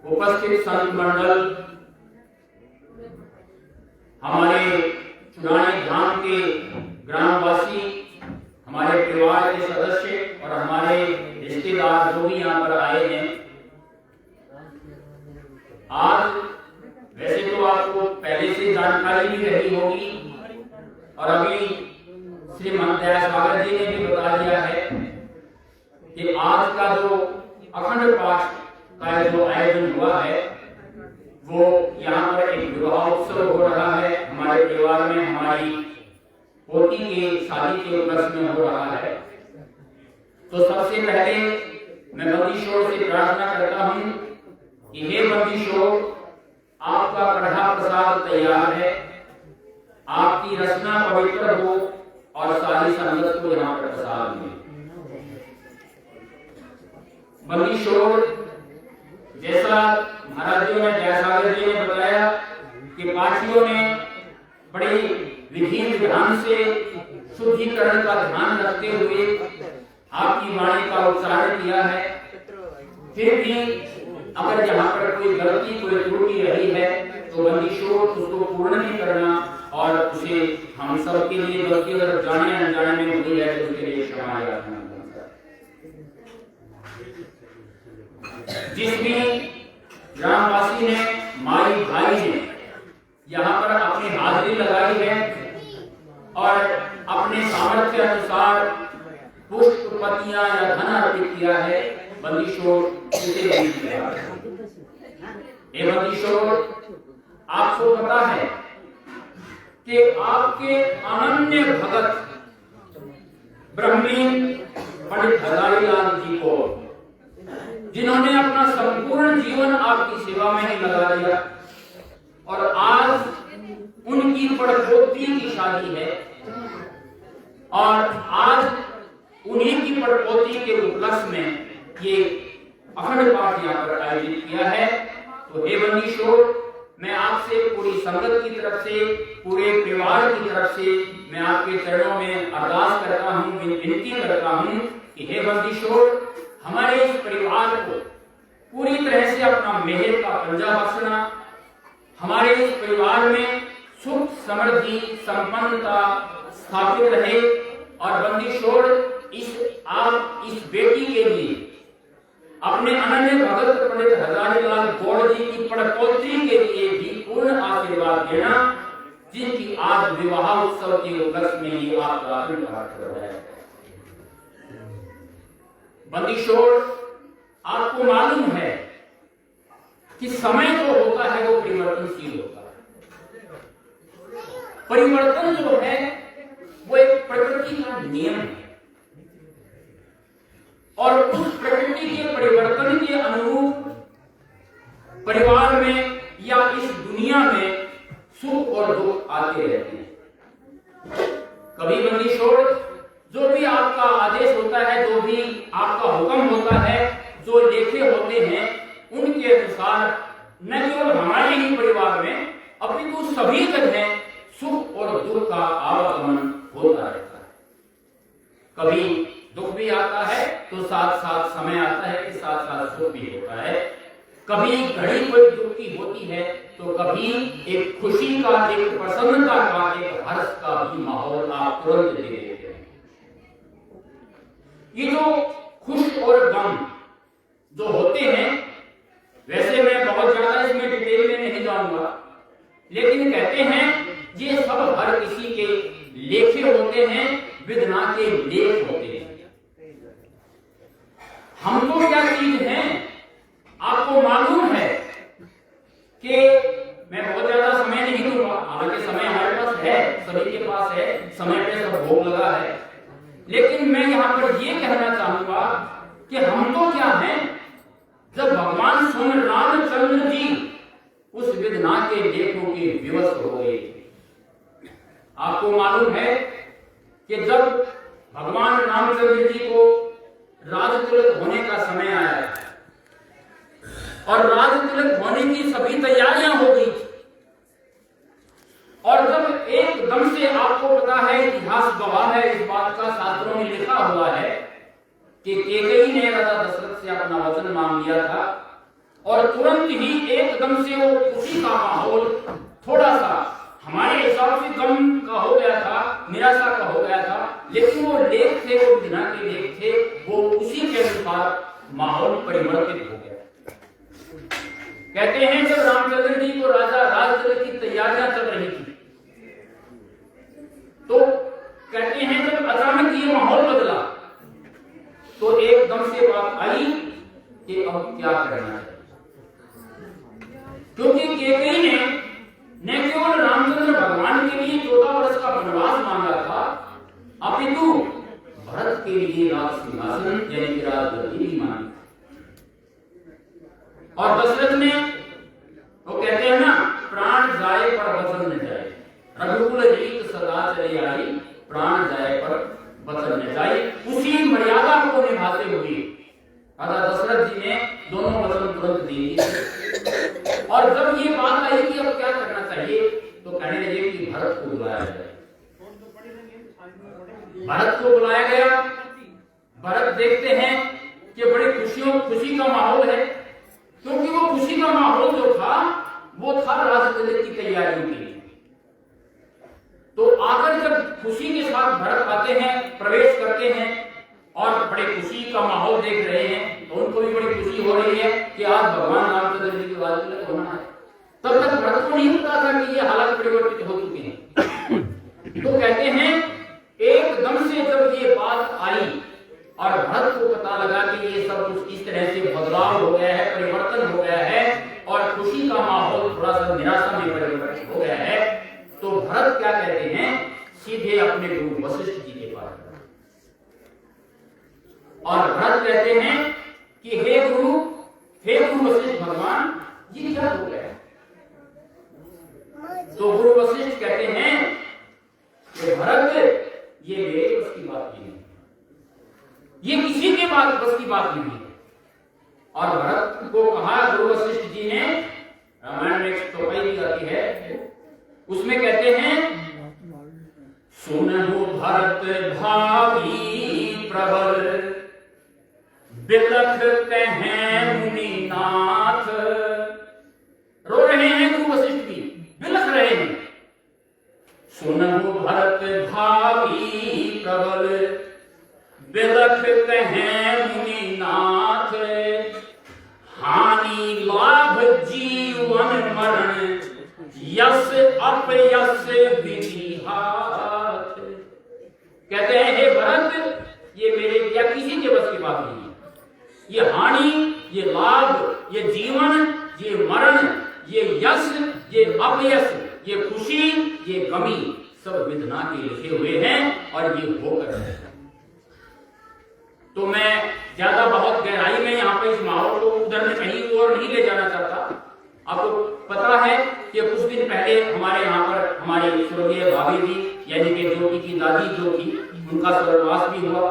उपस्थित संत मंडल, हमारे चुनानी धाम के ग्रामवासी, हमारे परिवार के सदस्य और हमारे रिश्तेदार जो भी यहाँ पर आए हैं। आज वैसे तो आपको पहले से जानकारी भी रही होगी और अभी श्री महंत दयासागर जी ने भी बता दिया है कि आज का जो अखंड पाठ का जो आयोजन हुआ है वो यहाँ पर एक विवाह उत्सव हो रहा है। हमारे परिवार में हमारी पोती के शादी के उपलक्ष्य में हो रहा है। तो सबसे पहले मैं बंदीशोर से प्रार्थना करता हूँ कि हे बंदीशोर, आपका कढ़ा प्रसाद तैयार है, आपकी रचना पवित्र हो और सारी संगत को यहाँ पर प्रसाद मिले। बंदीशोर, जैसा महाराज जी ने दयासागर जी ने बताया कि पाठियों ने बड़ी विधि विधान से शुद्धिकरण का ध्यान रखते हुए आपकी वाणी का उच्चारण किया है। फिर भी अगर यहाँ पर कोई गलती, कोई त्रुटि रही है तो तो बंदिशों उसको पूर्ण नहीं करना और उसे हम सब के लिए गलती अगर जाने अनजाने में हुई है तो उसके लिए क्षमा याचना बनता है। जिस भी ग्रामवासी ने, माई भाई ने यहाँ पर अपनी हाजिरी लगाई है और अपने सामर्थ्य अनुसार पुष्प, पत्तियां या धन अर्पित किया है, बंदिशों उसे नहीं किया। हे बंदिशों, आपको पता है कि आपके अनन्य भगत ब्रह्मीन पंडित हजारीलाल जी को, जिन्होंने अपना संपूर्ण जीवन आपकी सेवा में ही लगा दिया और आज उनकी पड़पोती की शादी है और आज उन्हीं की पड़पोती के उपलक्ष्य में ये अखंड पाठ यहाँ पर आयोजित किया है। तो हे बंदिशों, मैं आपसे पूरी संगत की तरफ से, पूरे परिवार की तरफ से मैं आपके चरणों में अरदास करता हूँ, विनती करता हूँ कि हे बंदिशों, हमारे इस परिवार को पूरी तरह से अपना मेहर का पंजा बख्शना, हमारे इस परिवार में सुख, समृद्धि, संपन्नता स्थापित रहे और बंदिशों, आप इस बेटी के लिए अपने अनन्य भगत पंडित हजारीलाल गौड़ जी की पड़पोती के लिए भी पूर्ण आशीर्वाद देना, जिनकी आज विवाह उत्सव के उपलक्ष्य में ही आपका पाठ कर रहा है। बंदिशों, आपको मालूम है कि समय जो होता है वो परिवर्तनशील होता है। परिवर्तन जो है वो एक प्रकृति का नियम है और उस प्रकृति के परिवर्तन के अनुरूप परिवार में या इस दुनिया में सुख और दुख आते रहते हैं। कभी बंदिशों, जो भी आपका आदेश होता है, जो भी आपका हुक्म होता है, जो लेखे होते हैं, उनके अनुसार न केवल हमारे ही परिवार में अपितु सभी जगह सुख और दुख का आवागमन होता रहता है। कभी दुख भी आता है तो साथ साथ समय आता है कि साथ साथ सुख भी होता है। कभी घड़ी कोई दुख की होती है तो कभी एक खुशी का, एक प्रसन्नता का, एक हर्ष का भी माहौल आप तुरंत दे देते हैं। ये जो खुश और गम जो होते हैं, वैसे मैं बहुत ज्यादा इसमें डिटेल में नहीं जाऊंगा, लेकिन कहते हैं ये सब हर किसी के लेखे होते हैं, विधना के लेख होते हैं। हम तो क्या चीज हैं, आपको मालूम है कि मैं बहुत ज्यादा समय नहीं दूंगा, हालांकि समय हमारे पास है, सभी के पास है, समय पे सब भोग लगा है, लेकिन मैं यहाँ पर ये कहना चाहूंगा कि हम तो क्या हैं, जब भगवान स्वयं रामचंद्र जी उस विधना के लेखों के विवश हो गए। आपको मालूम है कि जब भगवान रामचंद्र जी को राजतिलक होने का समय आया और राजतिलक होने की सभी तैयारियां हो गई और जब एकदम से, आपको पता है, इतिहास गवाह है इस बात का, शास्त्रों में लिखा हुआ है कि कैकेयी ने राजा दशरथ से अपना वचन मांग लिया था और तुरंत ही एकदम से वो खुशी का माहौल थोड़ा सा हमारे हिसाब से गम का हो गया था, निराशा का हो गया था, लेकिन वो लेख थे, वो विधना के लेख थे, वो उसी के अनुसार माहौल परिवर्तित हो गया। कहते हैं जब रामचंद्र जी को राजा राजतिलक की तैयारियां चल रही थी तो कहते हैं जब अचानक ये माहौल बदला तो एकदम से बात आई कि अब क्या करना है, क्योंकि कैकेयी ने न केवल रामचंद्र भगवान के लिए 14 वर्ष का वनवास मांगा था, अपितु भरत के लिए राज सिंहासन यानी कि राजगद्दी भी मांगी। और दशरथ ने, वो कहते हैं ना, प्राण जाए पर वचन न जाए, रघुकुल रीत सदा चली आई, प्राण जाए पर वचन न जाए, उसी मर्यादा को निभाते हुए राजा दशरथ जी ने दोनों वचन तुरंत दे दिए। और जब ये बात आई कि अब क्या करना चाहिए तो कहने लगे कि भरत को बुलाया जाए। भरत को बुलाया गया। भरत देखते हैं कि बड़ी खुशी का माहौल है, क्योंकि वो खुशी का माहौल जो था वो था राजतंत्र की तैयारियों के लिए। तो आकर जब खुशी के साथ भरत आते हैं, प्रवेश करते हैं और बड़े खुशी का माहौल देख रहे हैं, तो उनको भी बड़ी खुशी हो रही है कि आज भगवान रामचंद्र जी के वास्तव होना है। तब तक भरत को नहीं पता था कि ये हालात परिवर्तित हो चुके हैं। तो कहते हैं एकदम से जब ये बात आई और भरत को पता लगा कि ये सब कुछ इस तरह से बदलाव हो गया है, परिवर्तन हो गया है और खुशी का माहौल थोड़ा सा निराशा में परिवर्तित हो गया है, तो भरत क्या कहते हैं, सीधे अपने गुरु वशिष्ठ जी के पास और भरत कहते हैं कि हे गुरु वशिष्ठ भगवान, ये क्या हो गया? तो गुरु वशिष्ठ कहते हैं कि भरत, ये मेरे बस की बात नहीं है, ये किसी के बस की बात नहीं है। और भरत को कहा गुरु वशिष्ठ जी ने, रामायण में एक चौपाई दी जाती है, उसमें कहते हैं, सुनहु भरत भावी प्रबल, बिलख कहें मुनिनाथ। रो रहे हैं गुरु वशिष्ठ भी, बिलख रहे हैं। सुनहु भरत भावी प्रबल, बिलख कहें मुनिनाथ। हानि लाभ जीवन मरण, यश अपयश विधि हाथ। कहते हैं हे भरत, ये मेरे या किसी के बस की बात नहीं है। ये हानि, ये लाभ, ये जीवन, ये मरण, ये यश, ये अपयश, ये खुशी, ये गमी, सब विधना के लिखे हुए हैं और ये होकर है। तो मैं ज्यादा बहुत गहराई में यहाँ पे इस माहौल को उधर में कहीं और नहीं ले जाना चाहता। आपको पता है कि कुछ दिन पहले हमारे यहाँ पर हमारी स्वर्गीय भाभी थी, यानी कि ज्योति की दादी जो थी, उनका स्वर्गवास भी हुआ।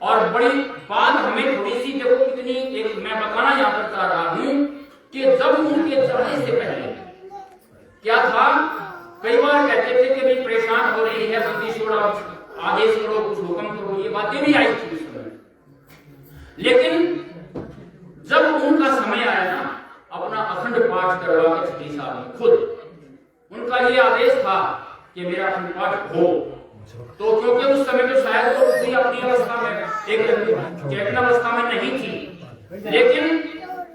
और बड़ी बात हमें थोड़ी सी, देखो कितनी, एक मैं बताना यहाँ पर चाह रहा हूँ कि जब उनके जाने से पहले क्या था, कई बार कहते थे कि भाई परेशान हो रही है, बंदी छोड़ो, आदेश करो, कुछ हुक्म करो, ये बातें भी आई थी उस समय। लेकिन जब उनका समय आया ना, अपना अखंड पाठ करवा के छत्री साहब ने खुद, उनका ये आदेश था कि मेरा अखंड पाठ हो। तो क्योंकि उस समय तो शायद वो भी अपनी अवस्था में, एक चेतना अवस्था में नहीं थी, लेकिन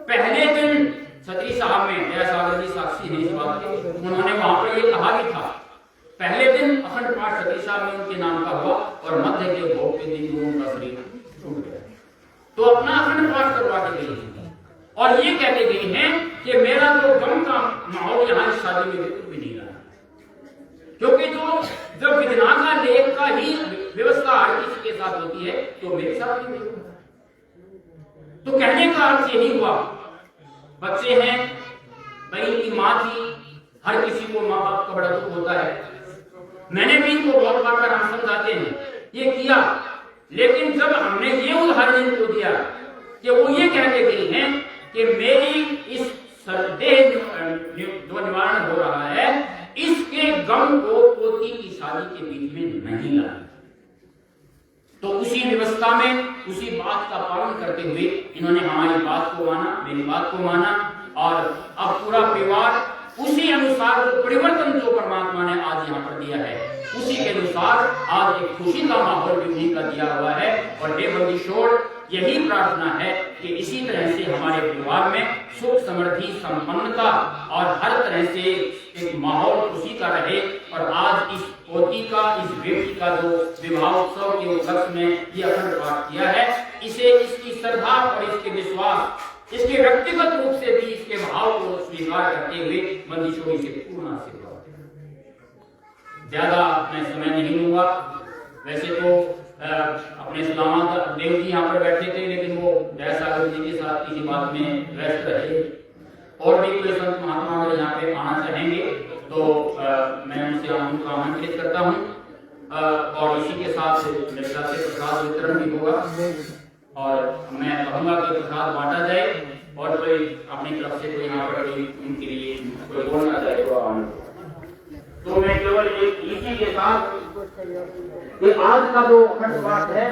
पहले दिन छत्री साहब में, मेरा सागर जी साक्षी है इस बात के, उन्होंने वहां पर ये कहा भी था, पहले दिन अखंड पाठ छत्री साहब में उनके नाम का हुआ और मध्य के भोग के दिन उनका शरीर छूट गया। तो अपना अखंड पाठ करवा के गई और ये कहते गई हैं कि मेरा जो गम का माहौल यहाँ इस शादी में बिल्कुल भी नहीं रहा, क्योंकि जो जब विधना का लेख का ही व्यवस्था हर किसी के साथ होती है तो मेरे साथ भी नहीं हुआ। तो कहने का अर्थ यही हुआ, बच्चे हैं, बहन की माँ थी, हर किसी को माँ बाप का बड़ा दुख होता है। मैंने भी इनको बहुत बार हम समझाते हैं ये किया, लेकिन जब हमने ये उदाहरण इनको दिया कि वो ये कहते गई हैं कि मेरी इस देह जो निवारण हो रहा है, इसके गम को पोती की शादी के बीच में नहीं लाना। तो उसी व्यवस्था में, उसी बात का पालन करते हुए इन्होंने हमारी बात को माना, मेरी बात को माना और अब पूरा परिवार उसी अनुसार जो परिवर्तन जो परमात्मा ने आज यहाँ पर दिया है, उसी के अनुसार आज एक खुशी का माहौल भी उन्हीं का दिया हुआ है। और हे बंदिशोर, यही प्रार्थना है कि इसी तरह से हमारे परिवार में सुख, समृद्धि, संपन्नता और हर तरह से एक माहौल खुशी का रहे। और आज इस पोती का, इस बेटी का जो विवाह उत्सव के उपलक्ष्य में ये अखंड पाठ किया है, इसे इसकी श्रद्धा और इसके विश्वास, इसके व्यक्तिगत रूप से भी इसके भाव को स्वीकार करते हुए बंदिशों से पूर्ण आशीर्वाद। ज्यादा मैं समय नहीं लूंगा। वैसे तो अपने सलामत देव जी यहाँ पर बैठे थे, लेकिन वो दयासागर जी के साथ किसी बात में व्यस्त रहे। और भी कोई संत महात्मा अगर यहाँ पे आना चाहेंगे तो मैं उनसे उनको आमंत्रित करता हूँ। और इसी के साथ मेरे साथ से प्रसाद वितरण भी होगा और मैं कहूँगा कि प्रसाद बांटा जाए और कोई अपनी तरफ से कोई यहाँ पर उनके लिए कोई बोलना चाहे तो मैं केवल एक इसी के साथ आज का जो अखंड पाठ है